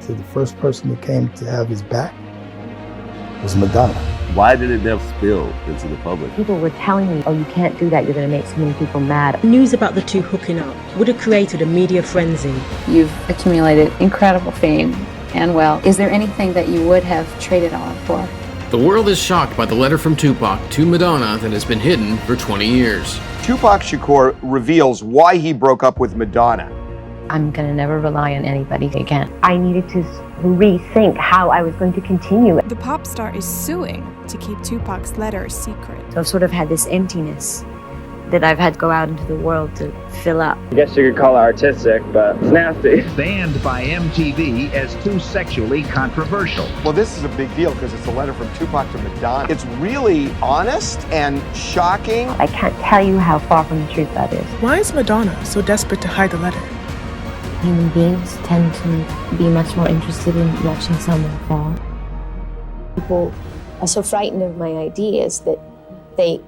said the first person that came to have his back was Madonna. Why did it never spill into the public? People were telling me, oh, you can't do that, you're going to make so many people mad. News about the two hooking up would have created a media frenzy. You've accumulated incredible fame and wealth. Is there anything that you would have traded all for? The world is shocked by the letter from Tupac to Madonna that has been hidden for 20 years. Tupac Shakur reveals why he broke up with Madonna. I'm going to never rely on anybody again. I needed to rethink how I was going to continue. The pop star is suing to keep Tupac's letter secret. So I've sort of had this emptiness that I've had to go out into the world to fill up. I guess you could call it artistic, but it's nasty. Banned by MTV as too sexually controversial. Well, this is a big deal because it's a letter from Tupac to Madonna. It's really honest and shocking. I can't tell you how far from the truth that is. Why is Madonna so desperate to hide the letter? Human beings tend to be much more interested in watching someone fall. People are so frightened of my ideas that they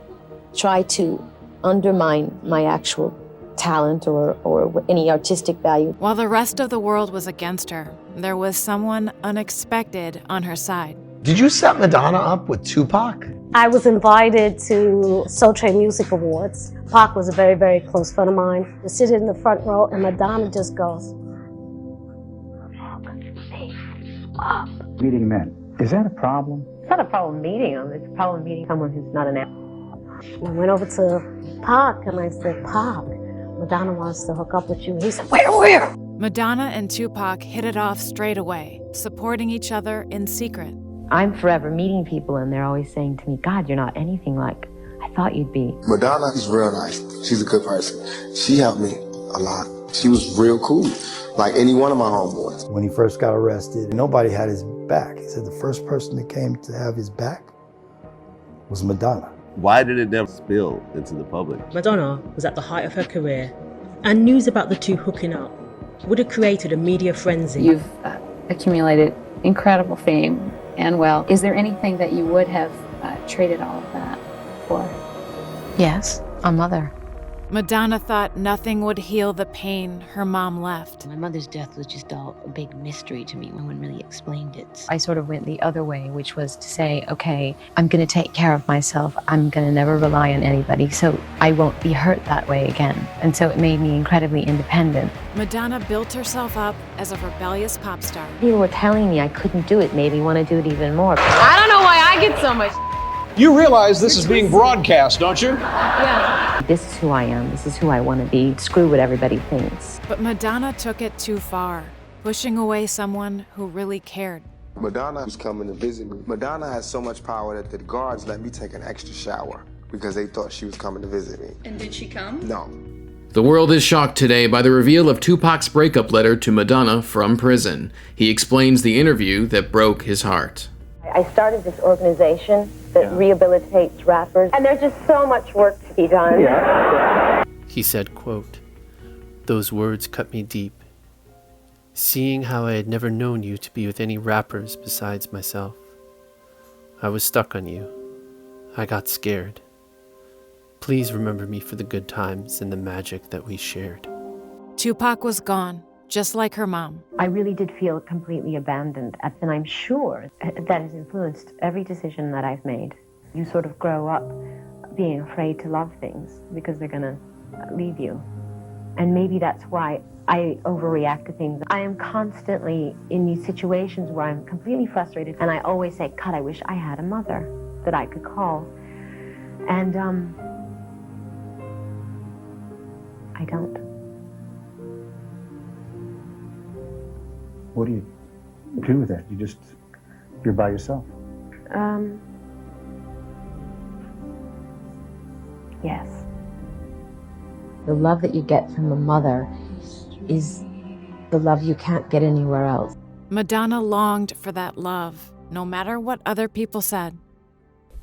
try to undermine my actual talent or any artistic value. While the rest of the world was against her, there was someone unexpected on her side. Did you set Madonna up with Tupac? I was invited to Soul Train Music Awards. Pac was a very, very close friend of mine. I sit in the front row and Madonna just goes, up. Meeting men, is that a problem? It's not a problem meeting him, it's a problem meeting someone who's not an actor. I went over to Pac and I said, Pac, Madonna wants to hook up with you. He said, where? Madonna and Tupac hit it off straight away, supporting each other in secret. I'm forever meeting people and they're always saying to me, God, you're not anything like I thought you'd be. Madonna is real nice. She's a good person. She helped me a lot. She was real cool, like any one of my homeboys. When he first got arrested, nobody had his back. He said the first person that came to have his back was Madonna. Why did it never spill into the public? Madonna was at the height of her career, and news about the two hooking up would have created a media frenzy. You've accumulated incredible fame and wealth. Is there anything that you would have traded all of that for? Yes, a mother. Madonna thought nothing would heal the pain her mom left. My mother's death was just all a big mystery to me. No one really explained it. I sort of went the other way, which was to say, okay, I'm going to take care of myself. I'm going to never rely on anybody, so I won't be hurt that way again. And so it made me incredibly independent. Madonna built herself up as a rebellious pop star. People were telling me I couldn't do it, made me want to do it even more. I don't know why I get so much. You realize this is being broadcast, don't you? Yeah. This is who I am. This is who I want to be. Screw what everybody thinks. But Madonna took it too far, pushing away someone who really cared. Madonna was coming to visit me. Madonna had so much power that the guards let me take an extra shower because they thought she was coming to visit me. And did she come? No. The world is shocked today by the reveal of Tupac's breakup letter to Madonna from prison. He explains the interview that broke his heart. I started this organization that rehabilitates rappers, and there's just so much work to be done. He said, quote, "Those words cut me deep. Seeing how I had never known you to be with any rappers besides myself. I was stuck on you. I got scared. Please remember me for the good times and the magic that we shared." Tupac was gone, just like her mom. I really did feel completely abandoned, and I'm sure that has influenced every decision that I've made. You sort of grow up being afraid to love things because they're gonna leave you. And maybe that's why I overreact to things. I am constantly in these situations where I'm completely frustrated, and I always say, God, I wish I had a mother that I could call. And I don't. What do you do with that? You're by yourself? Yes. The love that you get from a mother is the love you can't get anywhere else. Madonna longed for that love, no matter what other people said.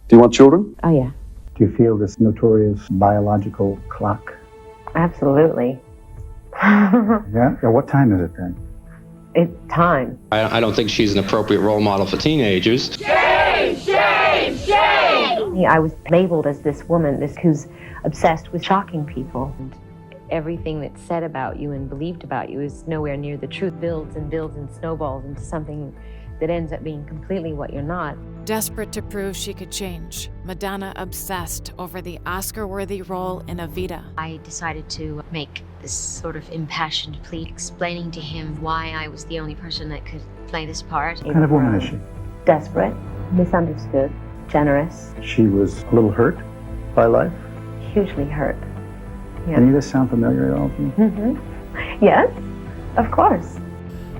Do you want children? Oh, yeah. Do you feel this notorious biological clock? Absolutely. Yeah? What time is it then? It's time. I don't think she's an appropriate role model for teenagers. Shame! Shame! Shame! I was labeled as this woman who's obsessed with shocking people. And everything that's said about you and believed about you is nowhere near the truth. Builds and builds and snowballs into something that ends up being completely what you're not. Desperate to prove she could change, Madonna obsessed over the Oscar-worthy role in Evita. I decided to make this sort of impassioned plea, explaining to him why I was the only person that could play this part. What kind of woman is she? Desperate, misunderstood, generous. She was a little hurt by life? Hugely hurt. Yeah. Any of this sound familiar at all to you? Mm-hmm. Yes, of course.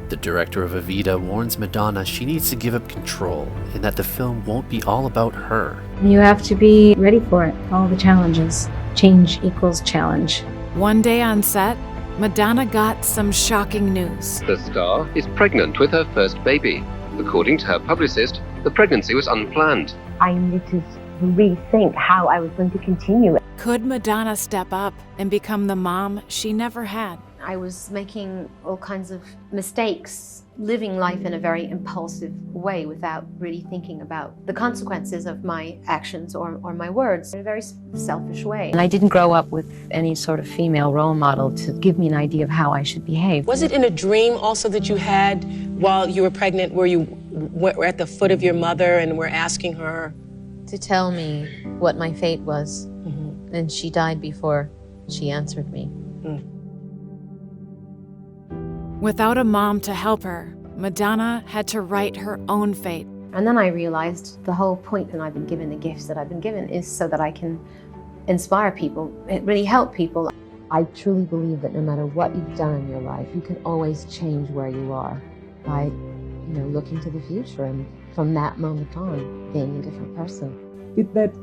The director of Evita warns Madonna she needs to give up control and that the film won't be all about her. You have to be ready for it, all the challenges. Change equals challenge. One day on set, Madonna got some shocking news. The star is pregnant with her first baby. According to her publicist, the pregnancy was unplanned. I needed to rethink how I was going to continue. Could Madonna step up and become the mom she never had? I was making all kinds of mistakes, living life in a very impulsive way without really thinking about the consequences of my actions or my words in a very selfish way. And I didn't grow up with any sort of female role model to give me an idea of how I should behave. Was it in a dream also that you had while you were pregnant where you were at the foot of your mother and were asking her? To tell me what my fate was. Mm-hmm. And she died before she answered me. Without a mom to help her, Madonna had to write her own fate. And then I realized the whole point that I've been given, the gifts that I've been given, is so that I can inspire people, really help people. I truly believe that no matter what you've done in your life, you can always change where you are by, looking to the future and from that moment on, being a different person. Did that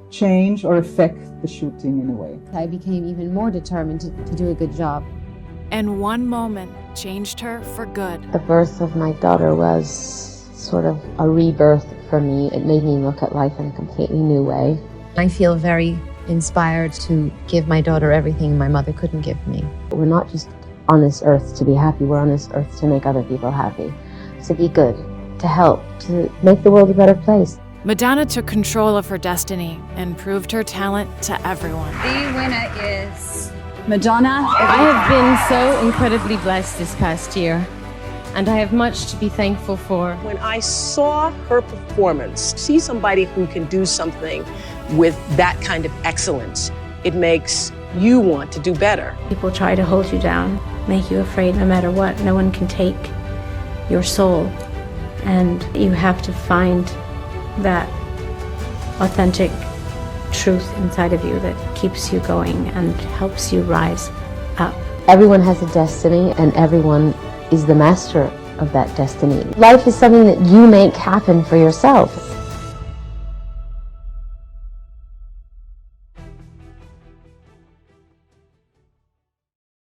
change or affect the shooting in a way? I became even more determined to do a good job. And one moment changed her for good. The birth of my daughter was sort of a rebirth for me. It made me look at life in a completely new way. I feel very inspired to give my daughter everything my mother couldn't give me. We're not just on this earth to be happy, we're on this earth to make other people happy, to be good, to help, to make the world a better place. Madonna took control of her destiny and proved her talent to everyone. The winner is Madonna. I have been so incredibly blessed this past year, and I have much to be thankful for. When I saw her performance, see somebody who can do something with that kind of excellence, it makes you want to do better. People try to hold you down, make you afraid no matter what. No one can take your soul, and you have to find that authentic truth inside of you that keeps you going and helps you rise up. Everyone has a destiny, and everyone is the master of that destiny. Life is something that you make happen for yourself.